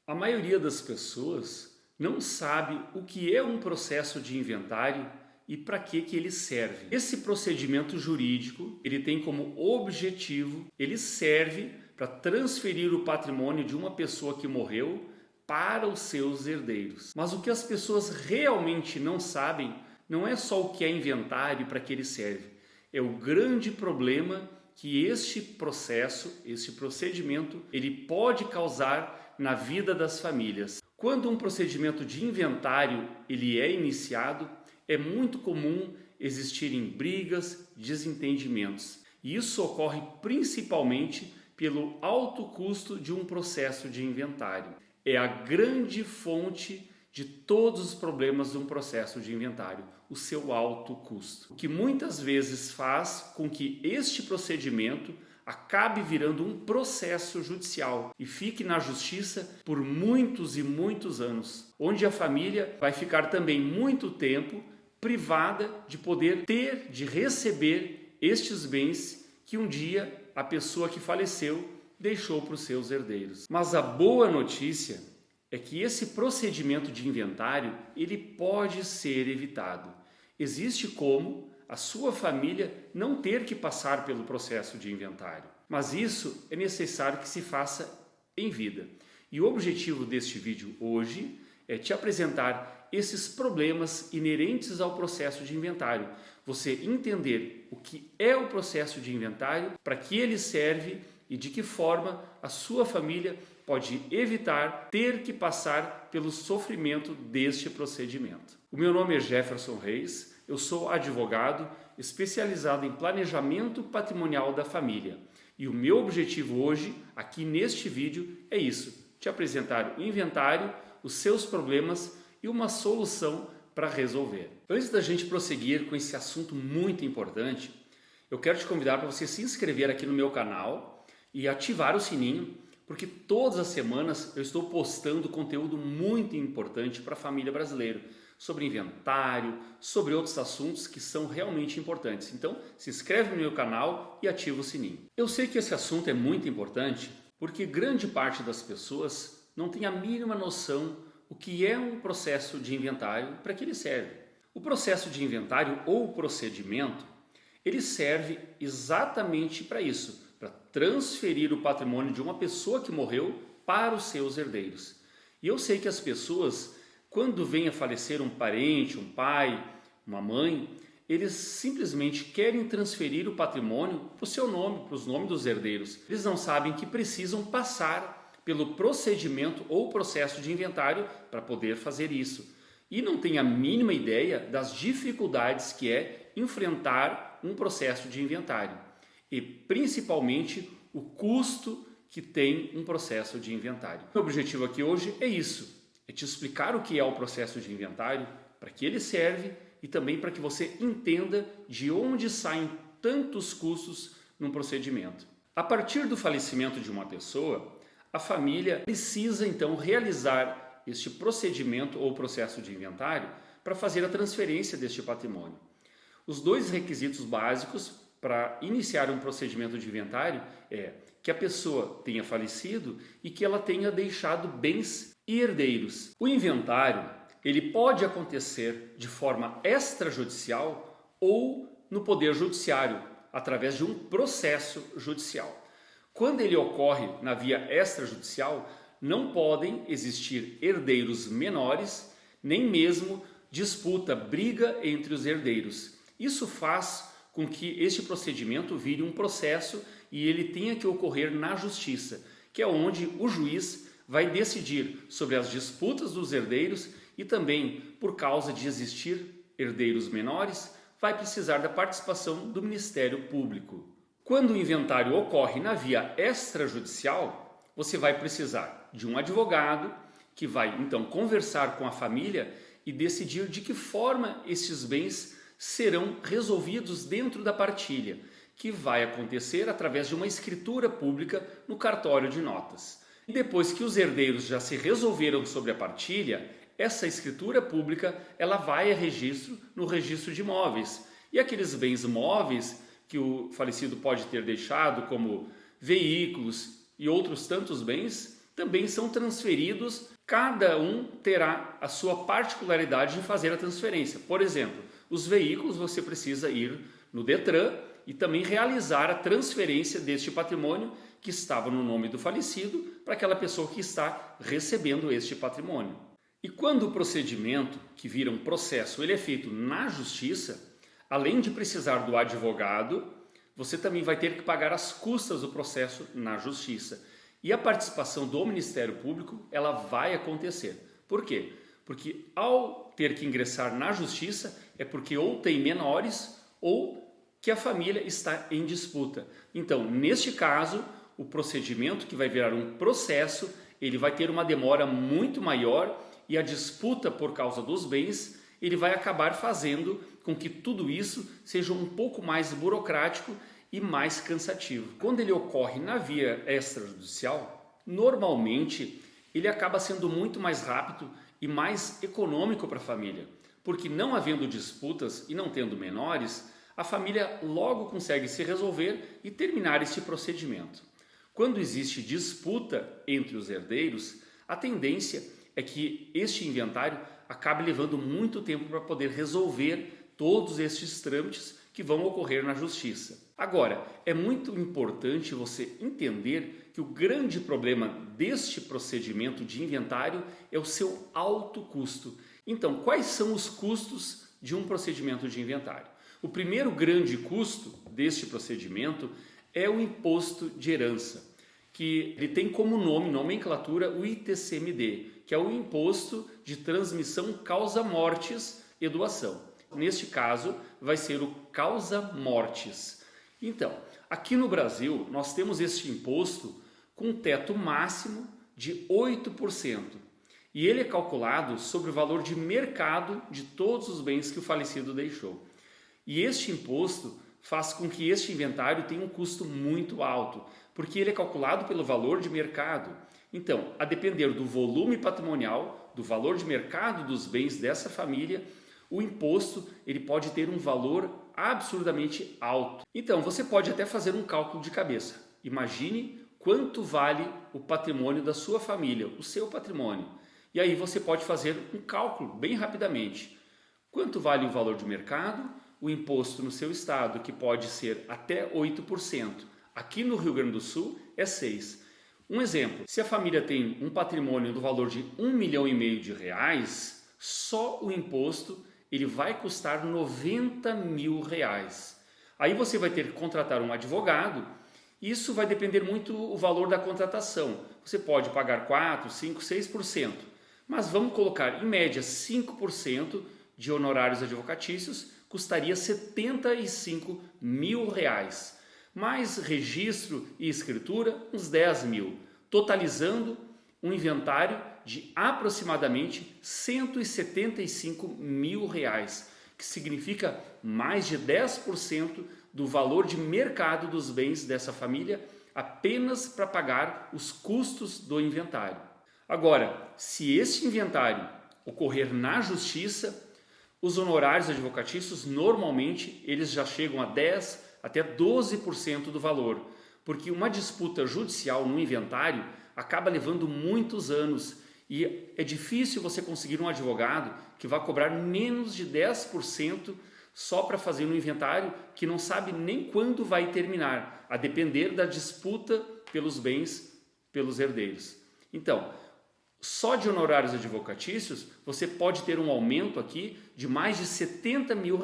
A maioria das pessoas não sabe o que é um processo de inventário e para que ele serve. Esse procedimento jurídico, ele tem como objetivo, ele serve para transferir o patrimônio de uma pessoa que morreu para os seus herdeiros. Mas o que as pessoas realmente não sabem não é só o que é inventário e para que ele serve. É o grande problema que este processo, este procedimento, ele pode causar na vida das famílias. Quando um procedimento de inventário ele é iniciado, é muito comum existirem brigas, desentendimentos. E isso ocorre principalmente pelo alto custo de um processo de inventário. É a grande fonte de todos os problemas de um processo de inventário, o seu alto custo. O que muitas vezes faz com que este procedimento acabe virando um processo judicial e fique na justiça por muitos e muitos anos, onde a família vai ficar também muito tempo privada de poder ter, de receber estes bens que um dia a pessoa que faleceu deixou para os seus herdeiros. Mas a boa notícia é que esse procedimento de inventário ele pode ser evitado. Existe como a sua família não ter que passar pelo processo de inventário. Mas isso é necessário que se faça em vida. E o objetivo deste vídeo hoje é te apresentar esses problemas inerentes ao processo de inventário. Você entender o que é o processo de inventário, para que ele serve e de que forma a sua família pode evitar ter que passar pelo sofrimento deste procedimento. O meu nome é Jefferson Reis, eu sou advogado especializado em planejamento patrimonial da família. E o meu objetivo hoje, aqui neste vídeo, é isso: te apresentar o inventário, os seus problemas e uma solução para resolver. Antes da gente prosseguir com esse assunto muito importante, eu quero te convidar para você se inscrever aqui no meu canal e ativar o sininho, porque todas as semanas eu estou postando conteúdo muito importante para a família brasileira, sobre inventário, sobre outros assuntos que são realmente importantes. Então, se inscreve no meu canal e ativa o sininho. Eu sei que esse assunto é muito importante porque grande parte das pessoas não tem a mínima noção o que é um processo de inventário, para que ele serve. O processo de inventário ou procedimento, ele serve exatamente para isso, para transferir o patrimônio de uma pessoa que morreu para os seus herdeiros. E eu sei que as pessoas, quando vem a falecer um parente, um pai, uma mãe, eles simplesmente querem transferir o patrimônio para o seu nome, para os nomes dos herdeiros. Eles não sabem que precisam passar pelo procedimento ou processo de inventário para poder fazer isso. E não tem a mínima ideia das dificuldades que é enfrentar um processo de inventário. E principalmente o custo que tem um processo de inventário. O objetivo aqui hoje é isso: é te explicar o que é o processo de inventário, para que ele serve e também para que você entenda de onde saem tantos custos num procedimento. A partir do falecimento de uma pessoa, a família precisa então realizar este procedimento ou processo de inventário para fazer a transferência deste patrimônio. Os dois requisitos básicos para iniciar um procedimento de inventário é que a pessoa tenha falecido e que ela tenha deixado bens e herdeiros. O inventário ele pode acontecer de forma extrajudicial ou no poder judiciário, através de um processo judicial. Quando ele ocorre na via extrajudicial, não podem existir herdeiros menores, nem mesmo disputa, briga entre os herdeiros. Isso faz com que este procedimento vire um processo e ele tenha que ocorrer na justiça, que é onde o juiz vai decidir sobre as disputas dos herdeiros e também, por causa de existir herdeiros menores, vai precisar da participação do Ministério Público. Quando o inventário ocorre na via extrajudicial, você vai precisar de um advogado que vai então conversar com a família e decidir de que forma esses bens serão resolvidos dentro da partilha, que vai acontecer através de uma escritura pública no cartório de notas. E depois que os herdeiros já se resolveram sobre a partilha, essa escritura pública ela vai a registro no registro de imóveis. E aqueles bens móveis que o falecido pode ter deixado, como veículos e outros tantos bens, também são transferidos, cada um terá a sua particularidade em fazer a transferência. Por exemplo, os veículos você precisa ir no Detran e também realizar a transferência deste patrimônio que estava no nome do falecido para aquela pessoa que está recebendo este patrimônio. E quando o procedimento, que vira um processo, ele é feito na justiça, além de precisar do advogado, você também vai ter que pagar as custas do processo na justiça. E a participação do Ministério Público, ela vai acontecer. Por quê? Porque ao ter que ingressar na justiça, é porque ou tem menores ou que a família está em disputa. Então, neste caso, o procedimento que vai virar um processo, ele vai ter uma demora muito maior e a disputa por causa dos bens, ele vai acabar fazendo com que tudo isso seja um pouco mais burocrático e mais cansativo. Quando ele ocorre na via extrajudicial, normalmente ele acaba sendo muito mais rápido e mais econômico para a família, porque não havendo disputas e não tendo menores, a família logo consegue se resolver e terminar este procedimento. Quando existe disputa entre os herdeiros, a tendência é que este inventário acabe levando muito tempo para poder resolver todos estes trâmites que vão ocorrer na justiça. Agora, é muito importante você entender que o grande problema deste procedimento de inventário é o seu alto custo. Então, quais são os custos de um procedimento de inventário? O primeiro grande custo deste procedimento é o imposto de herança, que ele tem como nome, nomenclatura, o ITCMD, que é o Imposto de Transmissão Causa-Mortes e Doação. Neste caso, vai ser o causa-mortes. Então, aqui no Brasil, nós temos este imposto com um teto máximo de 8%. E ele é calculado sobre o valor de mercado de todos os bens que o falecido deixou. E este imposto faz com que este inventário tenha um custo muito alto, porque ele é calculado pelo valor de mercado. Então, a depender do volume patrimonial, do valor de mercado dos bens dessa família, o imposto ele pode ter um valor absurdamente alto. Então, você pode até fazer um cálculo de cabeça. Imagine quanto vale o patrimônio da sua família, o seu patrimônio. E aí você pode fazer um cálculo bem rapidamente. Quanto vale o valor de mercado? O imposto no seu estado, que pode ser até 8%. Aqui no Rio Grande do Sul é 6%. Um exemplo, se a família tem um patrimônio do valor de R$ 1,5 milhão de reais, só o imposto ele vai custar R$90 mil. Aí você vai ter que contratar um advogado. Isso vai depender muito do valor da contratação. Você pode pagar 4%, 5%, 6%, mas vamos colocar em média 5% de honorários advocatícios, custaria R$ 75 mil. Mais registro e escritura, uns 10 mil, totalizando um inventário de aproximadamente R$ 175 mil, que significa mais de 10% do valor de mercado dos bens dessa família, apenas para pagar os custos do inventário. Agora, se este inventário ocorrer na justiça, os honorários advocatícios normalmente eles já chegam a 10% até 12% do valor, porque uma disputa judicial no inventário acaba levando muitos anos e é difícil você conseguir um advogado que vai cobrar menos de 10% só para fazer um inventário que não sabe nem quando vai terminar, a depender da disputa pelos bens pelos herdeiros. Então, só de honorários advocatícios você pode ter um aumento aqui de mais de R$ 70 mil,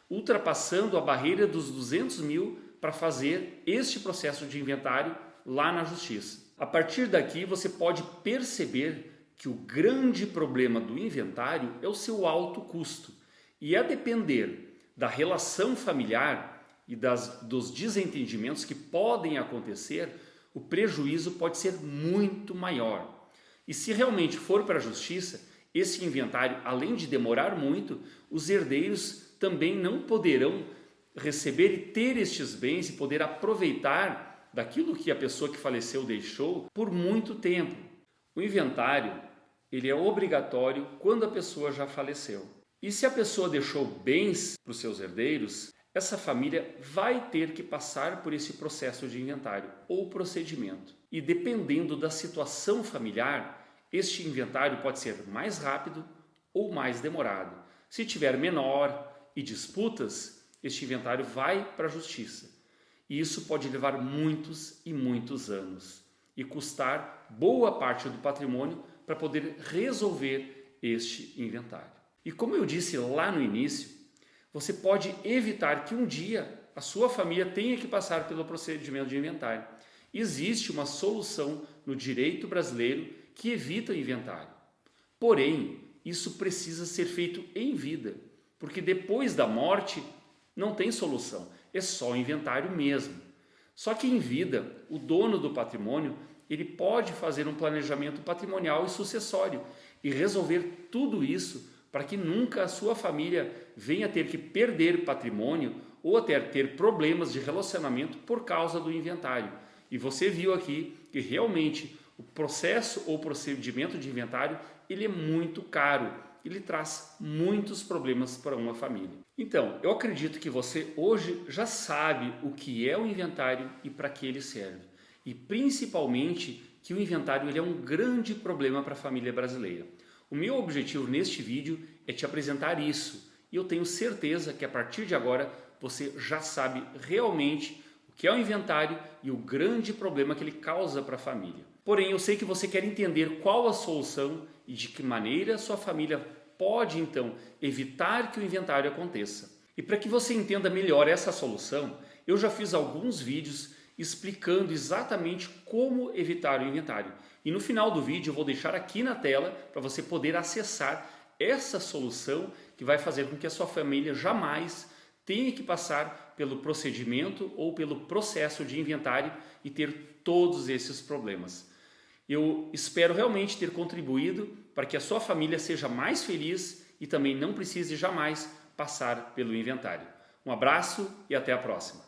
ultrapassando a barreira dos 200 mil para fazer este processo de inventário lá na justiça. A partir daqui você pode perceber que o grande problema do inventário é o seu alto custo. E a depender da relação familiar e dos desentendimentos que podem acontecer, o prejuízo pode ser muito maior. E se realmente for para a justiça, esse inventário, além de demorar muito, os herdeiros também não poderão receber e ter estes bens e poder aproveitar daquilo que a pessoa que faleceu deixou por muito tempo. O inventário ele é obrigatório quando a pessoa já faleceu. E se a pessoa deixou bens para os seus herdeiros, essa família vai ter que passar por esse processo de inventário ou procedimento. e dependendo da situação familiar, este inventário pode ser mais rápido ou mais demorado. Se tiver menor e disputas, este inventário vai para a justiça. E isso pode levar muitos e muitos anos e custar boa parte do patrimônio para poder resolver este inventário. E como eu disse lá no início, você pode evitar que um dia a sua família tenha que passar pelo procedimento de inventário. Existe uma solução no direito brasileiro que evita o inventário. Porém, isso precisa ser feito em vida, porque depois da morte não tem solução, é só o inventário mesmo. Só que em vida, o dono do patrimônio, ele pode fazer um planejamento patrimonial e sucessório e resolver tudo isso para que nunca a sua família venha ter que perder patrimônio ou até ter problemas de relacionamento por causa do inventário. E você viu aqui que realmente o processo ou procedimento de inventário ele é muito caro, ele traz muitos problemas para uma família. Então, eu acredito que você hoje já sabe o que é o inventário e para que ele serve. E principalmente que o inventário ele é um grande problema para a família brasileira. O meu objetivo neste vídeo é te apresentar isso. E eu tenho certeza que a partir de agora você já sabe realmente o que é o inventário e o grande problema que ele causa para a família. Porém, eu sei que você quer entender qual a solução e de que maneira a sua família pode então evitar que o inventário aconteça. E para que você entenda melhor essa solução, eu já fiz alguns vídeos explicando exatamente como evitar o inventário. E no final do vídeo eu vou deixar aqui na tela para você poder acessar essa solução que vai fazer com que a sua família jamais tenha que passar pelo procedimento ou pelo processo de inventário e ter todos esses problemas. Eu espero realmente ter contribuído para que a sua família seja mais feliz e também não precise jamais passar pelo inventário. Um abraço e até a próxima!